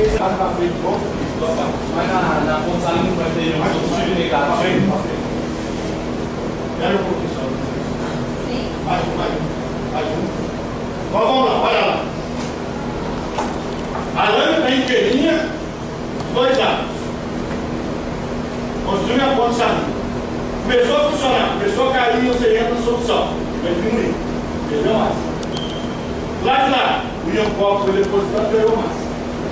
esse caso para frente, mas na ponta salina vai ter um positivo e negativo. Espera um pouquinho só. Sim. Mais um. Então vamos lá, olha lá. A lâmina está inteirinha, os dois lados. Construiu a ponta salina. Começou a funcionar, começou a cair e você entra na solução. Vai diminuir. Perdeu mais. Lá de lá, o íon copo foi depositado, perdeu mais.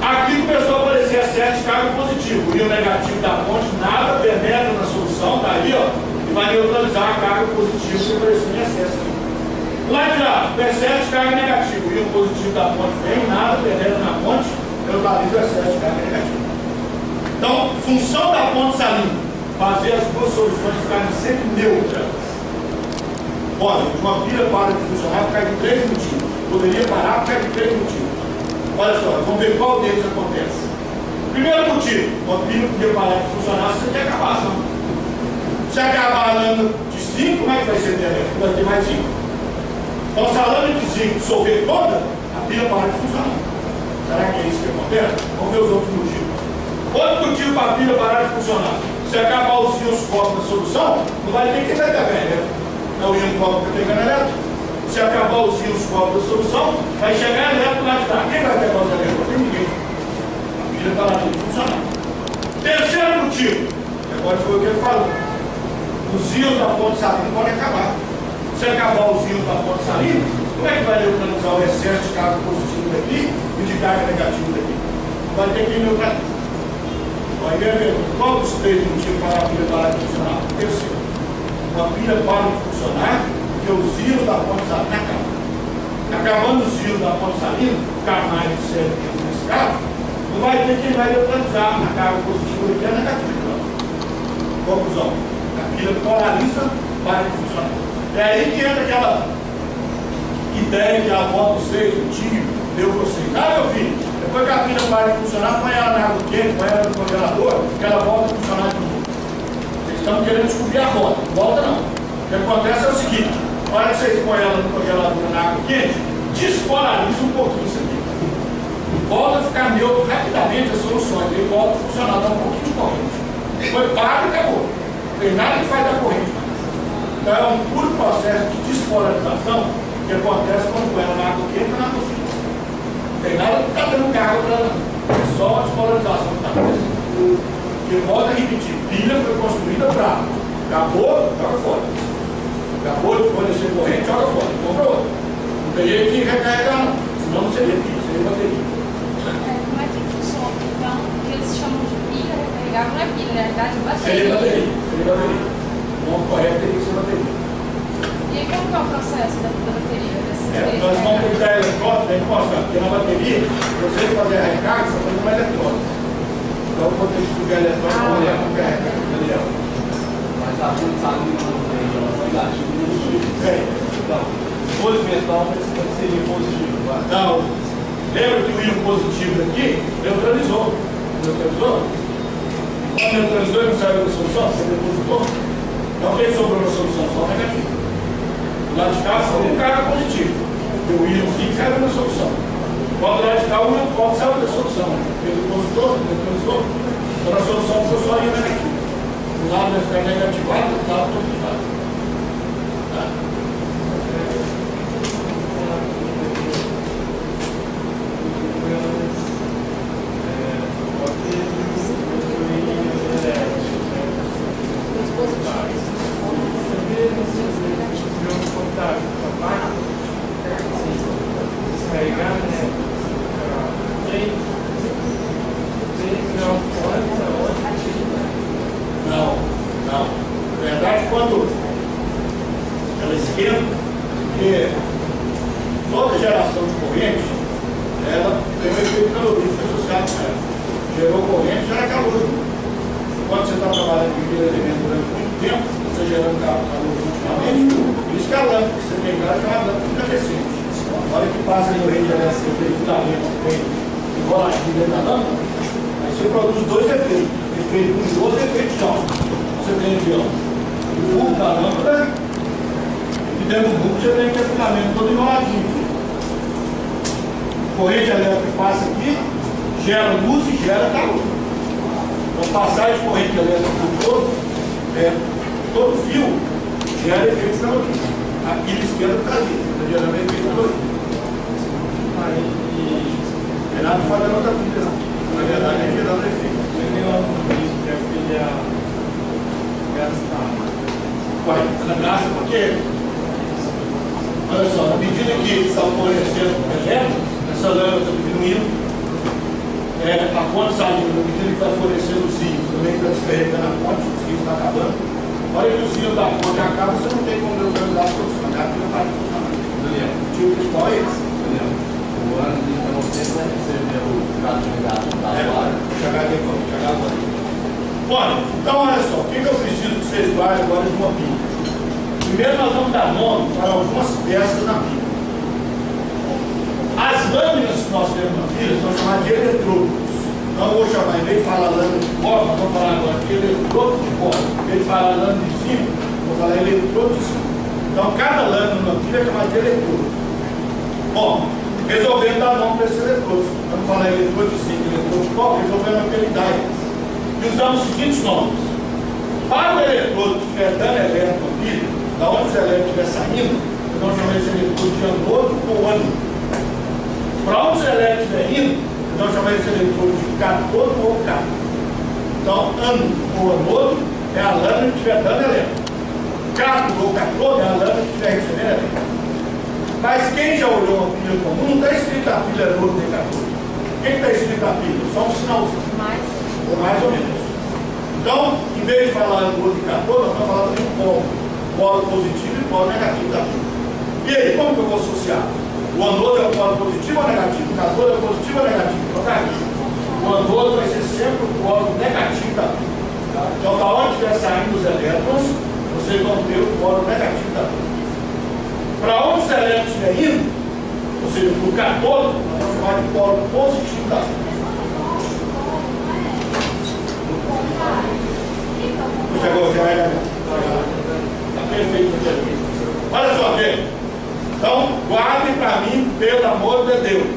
Aqui começou a aparecer excesso de carga positivo. O íon negativo da ponte nada penetra na solução, tá ali, ó, e vai neutralizar a carga positiva que apareceu em excesso aqui. Lá de lá, o excesso de carga negativa. O íon positivo da ponte vem, nada penetra na ponte, neutraliza o excesso de carga negativa. Então, função da ponte salina, fazer as duas soluções ficarem sempre neutras. Olha, uma pilha para de funcionar por causa de 3 motivos. Poderia parar por causa de 3 motivos. Olha só, vamos ver qual deles acontece. Primeiro motivo, uma pilha podia parar de funcionar se você quer acabar, não. Se acabar a lâmina de 5, como é que vai ser dela? Vai ter mais 5. Então, se a lâmina de 5 dissolver toda, a pilha para de funcionar. Será que é isso que acontece? Vamos ver os outros motivos. Outro motivo para a pilha parar de funcionar. Se acabar os íons copo na solução, não vai ter quem vai pegar elétrico. Não, o íon copo vai pegar elétrico. Se acabar os íons copo da solução, vai chegar elétrico lá de cá. Quem vai pegar os elétrons? Ninguém. A pilha parar de funcionar. Terceiro motivo, agora foi o que ele falou. Os íons da ponte salina podem acabar. Se acabar os íons da ponte salina, como é que vai neutralizar o excesso de carga positiva daqui e de carga negativa daqui? Vai ter que neutralizar. Vai ver qual dos 3 motivos para a pilha parar de funcionar? Terceiro, uma pilha para de funcionar porque os íons da ponte salina acabam. Acabando os íons da ponte salina, K+, nesse caso, não vai ter quem vai neutralizar a carga positiva e a negativa. Conclusão, a pilha polariza para de funcionar. É aí que entra aquela ideia que a avó dos 6, o tio, deu para vocês. Ah, meu filho, depois que a pilha para de funcionar, põe ela na água quente, põe ela no congelador, que ela volta a funcionar de novo. Vocês estão querendo descobrir a volta. Volta não. O que acontece é o seguinte: a hora que vocês põem ela no congelador na água quente, despolariza um pouquinho isso aqui. Volta a ficar neutro rapidamente as soluções. Ele volta a funcionar, dá um pouquinho de corrente. Depois para e acabou. Não tem nada que faz dar corrente mais. Então é um puro processo de despolarização que acontece quando põe ela na água quente ou na água fria. Não tem nada que está dando carga para ela. É só a despolarização que está acontecendo. E volta a repetir: pilha foi construída para. Acabou, joga fora. Acabou de fornecer corrente, joga fora. Compra outra. Não tem jeito de recarregar, não. Senão não seria pilha, seria bateria. Como é que funciona? Então, o que eles chamam de pilha recarregável não é pilha, na verdade é bateria. Seria bateria. Seria bateria. O nome correto teria que ser bateria. E aí, como que é o processo da bateria? Nós vamos pegar eletrônica, aí mostrar, porque na bateria, você fazer a recarga, você faz uma eletrônica. Então, quando a gente pegar eletrônica, vamos olhar como é a recarga do material. Mas a ponte salina não tem relação negativa no positivo. Então, dois metais seria positivo. Não. Lembra que o íon positivo aqui neutralizou. Neutralizou? Quando neutralizou, ele não saiu da solução? Você depositou? Então, quem sobrou na solução? Só o negativo. Do lado de cá, só um carga positivo. Porque o íonzinho saiu da solução. Quando do lado de cá, o íon pode sair da solução. Ele depositou, neutralizou. Então, a solução foi só íon negativo. O lado vai ficar negativado, o lado positivado. Tá? Não. Na verdade, quando ela esquenta, porque toda geração de corrente, ela tem um efeito calorífico associado com ela. Gerou corrente, gera calor. Quando você está trabalhando com aquele elemento durante muito tempo, você gerando calor continuamente, por isso que a lâmpada que você tem em casa é uma lâmpada incandescente. Na hora que passa a corrente elétrica, aquele filamento que tem enroladinho dentro da lâmpada, aí você produz dois efeitos: efeito luminoso e efeito de onda. Você tem aqui, ó, o bulbo da lâmpada, e dentro do bulbo você tem aquele filamento todo enroladinho. Corrente elétrica passa aqui, gera luz e gera calor. Então, passagem de corrente elétrica por todo fio gera efeito calorifico. Aqui na esquerda está ali, geralmente efeito calorifico. Renato fala da outra pilha, não. Na verdade, é gerando efeito. Vai, ela gasta porque, olha só, na medida que está fornecendo elétrico, essa lâmina está diminuindo, a ponte saindo, na medida que está fornecendo os rios, também está descarregando a ponte, os rios estão acabando. Olha que os rios da ponte acabam, você não tem como organizar a solução, a não para de funcionar. Daniel, O tio principal é esse. Daniel, o ano de você vai receber o caso de gato da hora. Chegar aqui agora. Bom, então olha só, o que eu preciso que vocês guardem agora de uma pilha? Primeiro nós vamos dar nome para algumas peças na pilha. As lâminas que nós temos na pilha são chamadas de eletrodos. Então eu vou chamar, em vez de falar lâmina de cobre, nós vamos falar agora de eletrodo de cobre. Em vez de falar lâmina de zinco, vou falar eletrodo de zinco. Então cada lâmina na pilha é chamada de eletrodo. Bom, resolvendo dar nome para esses eletrodos. Vamos falar eletrodo de zinco, eletrodo de cobre, resolvendo apelidar eles. E usamos os seguintes nomes. Para o eletrodo que estiver dando elétrico na pilha, da onde os elétrons estiver saindo, nós vamos chamar esse eletrodo de anodo ou ânodo. Para onde os elétrons estiver indo, nós vamos chamar esse eletrodo de cátodo ou cátodo. Então, ânodo ou anodo é a lâmina que estiver dando elétron. Cátodo ou cátodo é a lâmina que estiver recebendo elétron. Mas quem já olhou uma pilha comum, não está escrito a pilha anodo nem cátodo. O que está escrito a pilha? Só um sinalzinho. Ou mais ou menos. Então, em vez de falar do outro cátodo, nós estamos falando de um polo positivo e polo negativo da pilha. E aí, como que eu vou associar? O anodo é o polo positivo ou negativo? O cátodo é o positivo ou negativo? O anodo vai ser sempre o polo negativo da pilha. Então, da onde estiver saindo os elétrons, vocês vão ter o polo negativo da pilha. Para onde os elétrons estiverem indo, ou seja, o cátodo, nós vamos chamar de polo positivo da pilha. Chegou, já é. Está perfeito aqui. Olha só, gente. Então, guardem para mim, pelo amor de Deus.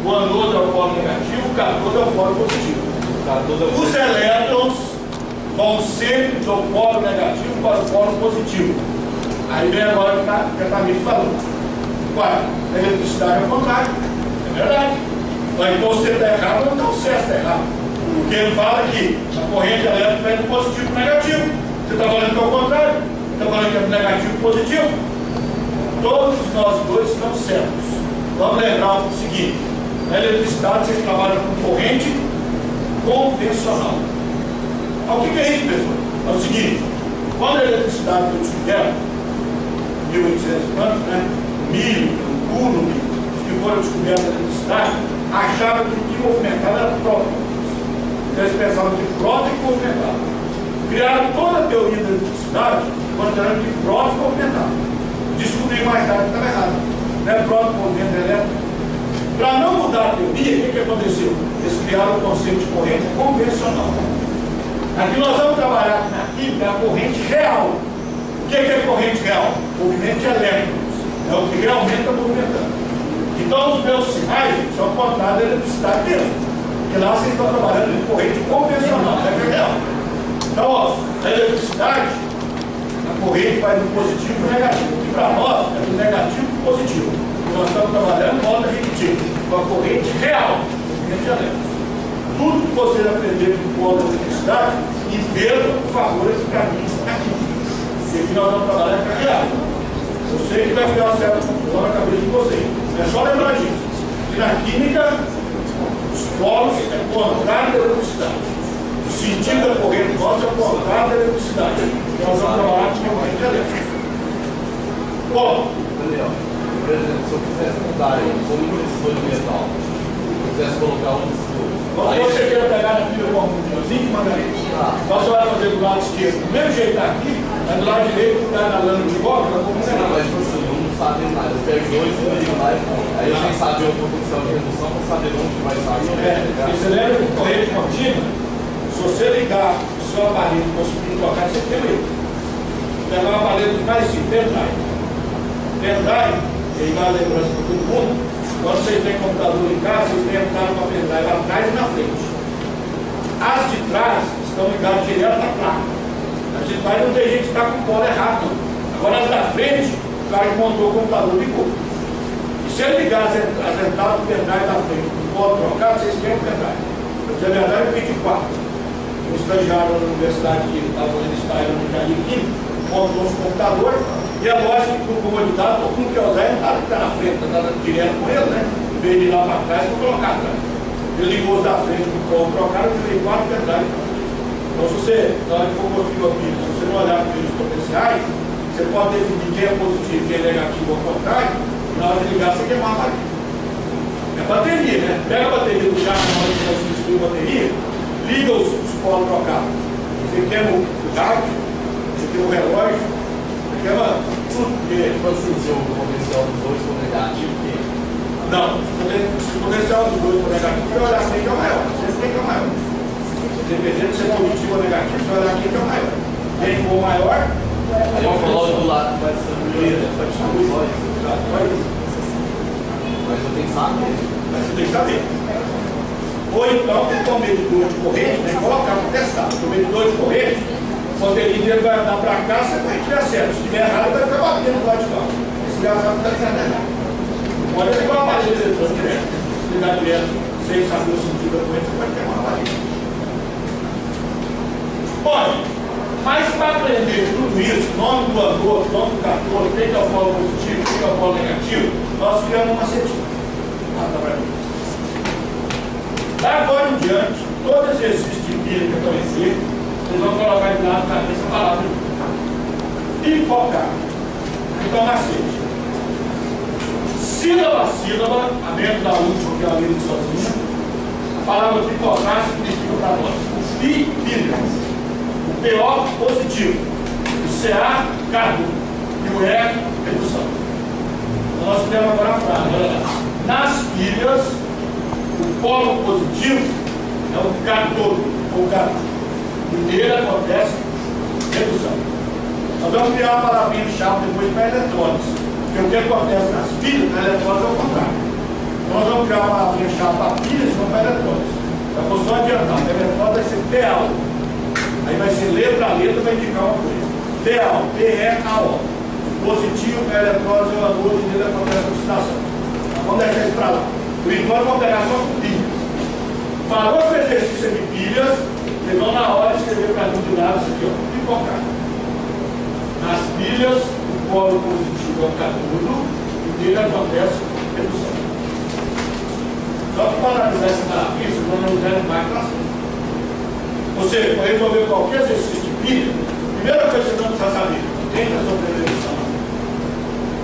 O anodo é o polo negativo, o cátodo é o polo positivo. Os elétrons vão sempre do polo negativo para o polo positivo. Aí vem agora o que está me falando. Ué, a eletricidade é o contrário. É verdade. Então você está errado, então o certo está errado. Porque ele fala que a corrente elétrica é do positivo para o negativo. Você está falando que é o contrário? Está falando que é do negativo para o positivo? Todos nós dois estamos certos. Vamos lembrar o seguinte: na eletricidade vocês trabalham com corrente convencional. O que é isso, pessoal? É o seguinte: quando a eletricidade foi descoberta, 1800 anos, né? Milho, Coulomb, os que foram descobertos a eletricidade, achavam que o que movimentava era próton. Eles pensavam que próton movimentava. Criaram toda a teoria da eletricidade, considerando que próton movimentava. Descobriram mais tarde que estava errado. Não é próton movimento elétrico. Para não mudar a teoria, o que aconteceu? Eles criaram o conceito de corrente convencional. Aqui nós vamos trabalhar na química a corrente real. O que é corrente real? Movimento de elétrons. É o que realmente está movimentando. Então os meus sinais são contados da eletricidade mesmo. Porque lá vocês estão trabalhando em corrente convencional, não é real. Então, ó, a eletricidade, a corrente vai do positivo para o negativo. E para nós é do negativo para o positivo. E nós estamos trabalhando em modo repetido, com a corrente real, movimento de elétrons. Tudo que vocês aprenderem com o da eletricidade, invertam por favor esse caminho aqui. Porque aqui nós vamos trabalhar com a real. Eu sei que vai criar uma certa confusão na cabeça de vocês. É só lembrar disso. Que na química, os polos é o contrário da eletricidade. O sentido da corrente nossa é o contrário da eletricidade. Nós vamos trabalhar com a corrente elétrica. Bom, Daniel, por exemplo, se eu quisesse mudar aí, como investidor de metal, se eu quisesse colocar um dos dois. se você quer pegar na pilha com um zinco manganês, então você vai fazer do lado esquerdo. Do mesmo jeito está aqui, mas do lado direito está na lâmina de cobre, vai como não, mas assim, eu não sabia nada. Eu pego dois e ligo lá e aí eu tenho que saber a potencial de redução para saber onde vai sair. Você lembra que corrente contínua, se você ligar o seu aparelho e conseguir tocar, você tem medo. Pegar um aparelho mais simples, pendrive. Pendrive, ele dá a lembrança para todo mundo, Quando vocês têm computador em casa, vocês têm entrado uma pendrive atrás e na frente. As de trás estão ligadas direto na placa. As de trás não tem gente que está com o polo errado, não. Agora as da frente, o cara que montou o computador ligou. E se ele ligar as entradas do pendrive da frente, com o polo trocado, vocês querem o pendrive. Mas a verdade é que eu pedi 4. Um estagiário na universidade que estava fazendo estágio no Jardim Químico, montou os computadores, e é lógico que por comodidade, todo mundo quer usar, ele está na frente, está direto com ele, né? Em vez de ir lá para trás, vou colocar atrás. Ele ligou os da frente com o polo trocado, eu tirei 4 pendrives. Então, se você, na hora que for construir a pilha, se você não olhar para os potenciais, você pode definir quem é positivo e quem é negativo ao contrário, e na hora de ligar, você queimar a bateria. É bateria, né? Pega a bateria do carro, na hora que você vai substituir a bateria, liga os polos trocados. Você queima o rádio, você queima o relógio, você queima tudo. Tipo assim, se o potencial dos dois for negativo, que... Não, se o potencial dos dois for negativo, você vai olhar quem que é o maior. Você tem que é o maior. Dependendo se é positivo ou negativo, você vai olhar quem que é o maior. Quem for o maior, aí eu coloco do lado que vai distribuir. vai distribuir. Só isso. Mas eu tenho que saber. Mas você tem que saber. Ou então, tem um medidor de corrente, né? Colocar para testar. O medidor de corrente, quando ele vai andar para cá, você vai tirar certo. Se estiver errado, vai ficar batendo do lado de cá. Esse gás não está dizendo nada. Pode ligar uma parede eletrônica direto. Se ligar direto, sem saber o sentido da corrente, você vai ter uma parede. Olha, mas para aprender tudo isso, nome do ator, nome do cator, o que é o polo positivo, o que é o polo negativo, nós criamos uma setinha. Tá para mim. Agora em diante, todo exercício de pilha que aparecer, vocês vão colocar de lado para essa palavra e focar. Então, macete. Sílaba a sílaba, a dentro da última, que é a lírica sozinha, a palavra pipocar significa para nós o pi, pilhas, o PO, positivo, o CA, carbono, e o R, redução. Então, nós temos agora a frase, olha lá. Nas pilhas, o polo positivo é o catódo, ou catódo. E nele acontece redução. Nós vamos criar uma palavrinha-chave depois para eletrônicos. Porque o que acontece nas pilhas, na eletrônica é o contrário. Então nós vamos criar uma palavrinha-chave para pilhas e não para eletrônicos. Eu vou só adiantar, a eletrônica vai ser PAO. Aí vai ser letra a letra, vai indicar uma coisa. PAO, PEAO. Positivo para eletrônicos é o anônimo e nele acontece a oxidação. Vamos deixar isso para lá. Por enquanto, vamos pegar só com pilhas. Falou que o exercício é de pilhas, vocês vão na hora escrever para mim de lado isso aqui, ó, pipocar. Nas pilhas, o polo positivo é o catódo e dele acontece redução. Só que para analisar essa palavrinha, vocês vão analisar mais para cima. Ou seja, para resolver qualquer exercício de pilha, a primeira coisa que você não precisa saber, quem está sofrendo redução?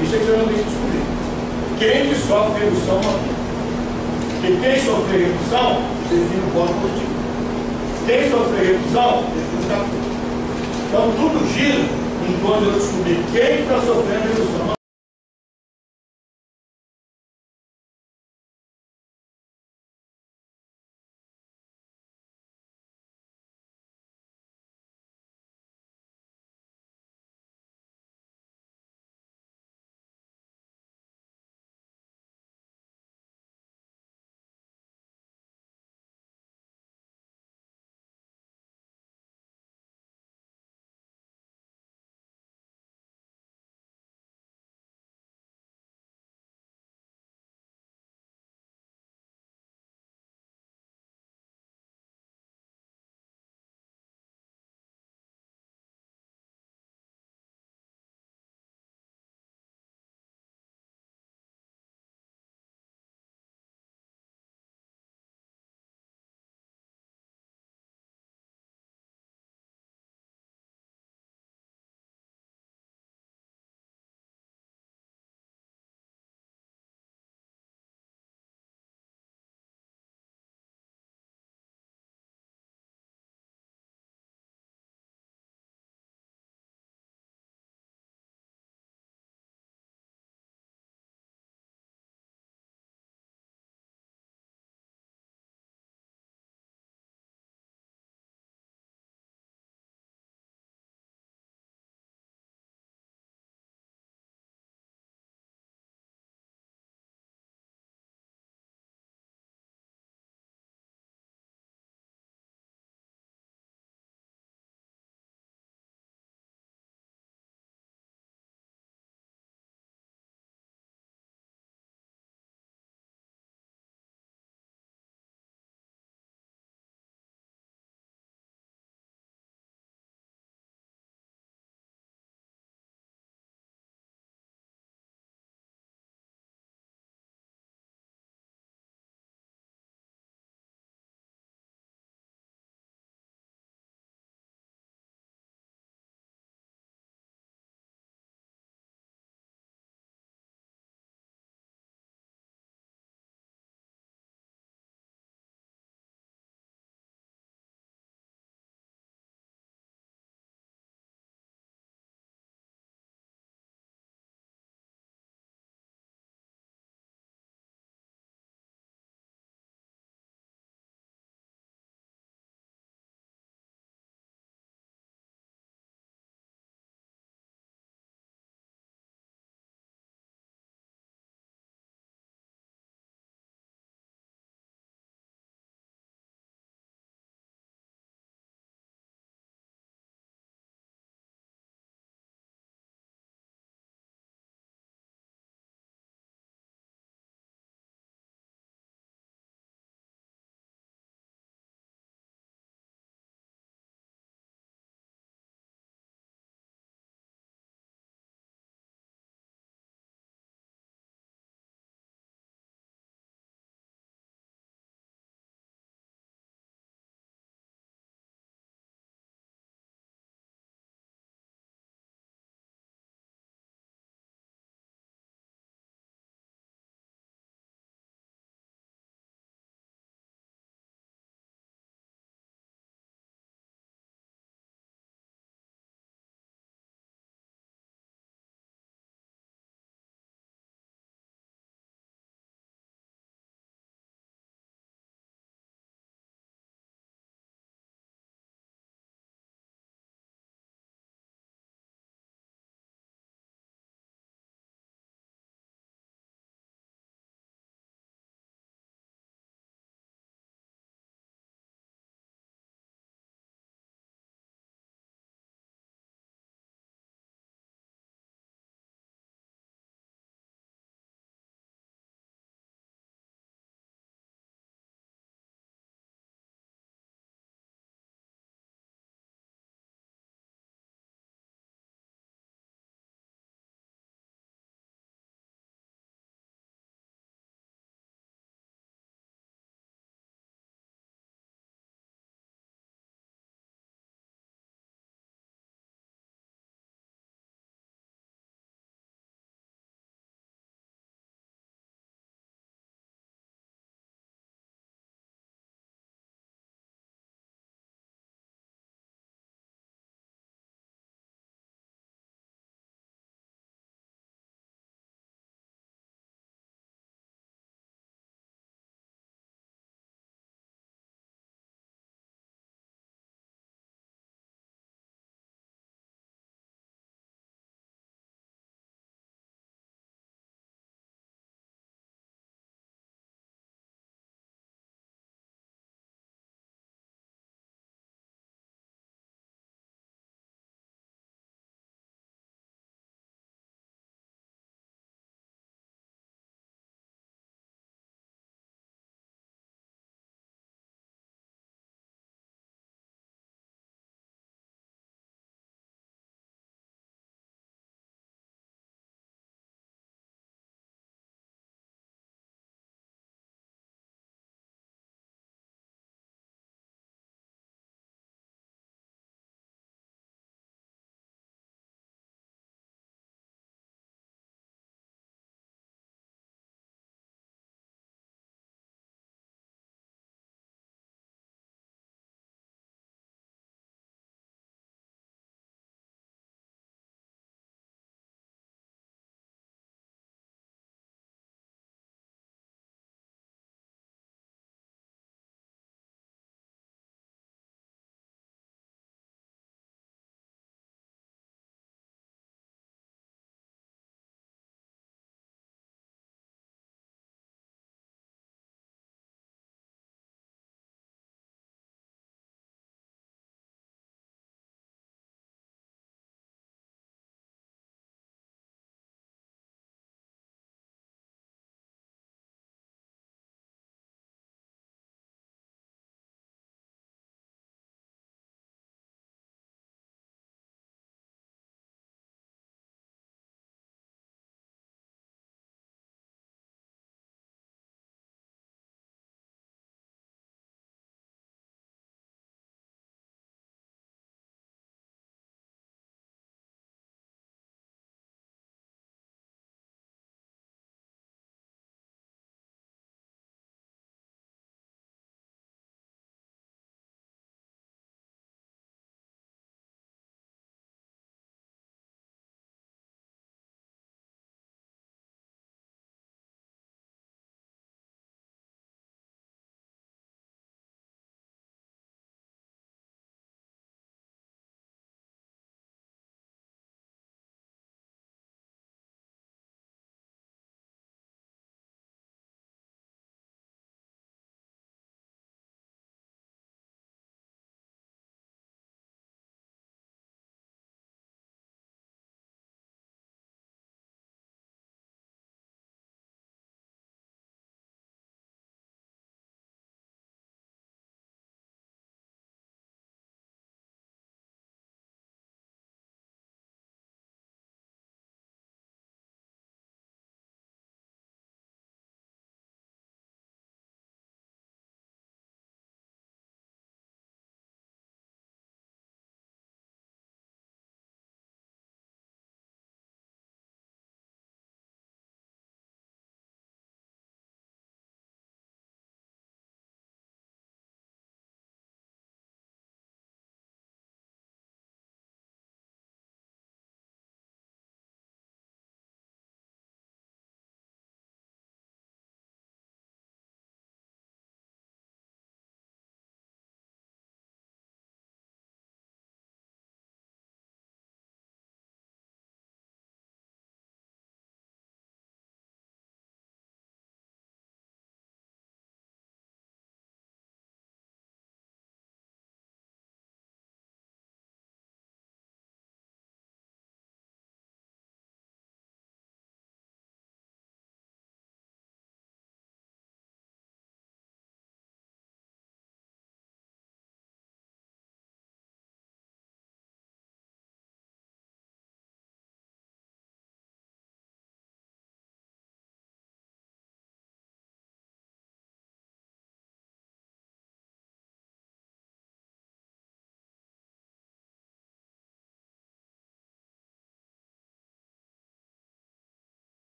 Isso é que você não tem que descobrir. Quem que sofre redução não tem. Porque quem sofre redução, define o polo positivo. Quem sofre redução, define o catódo. Então tudo gira em torno de eu descobrir quem está sofrendo redução.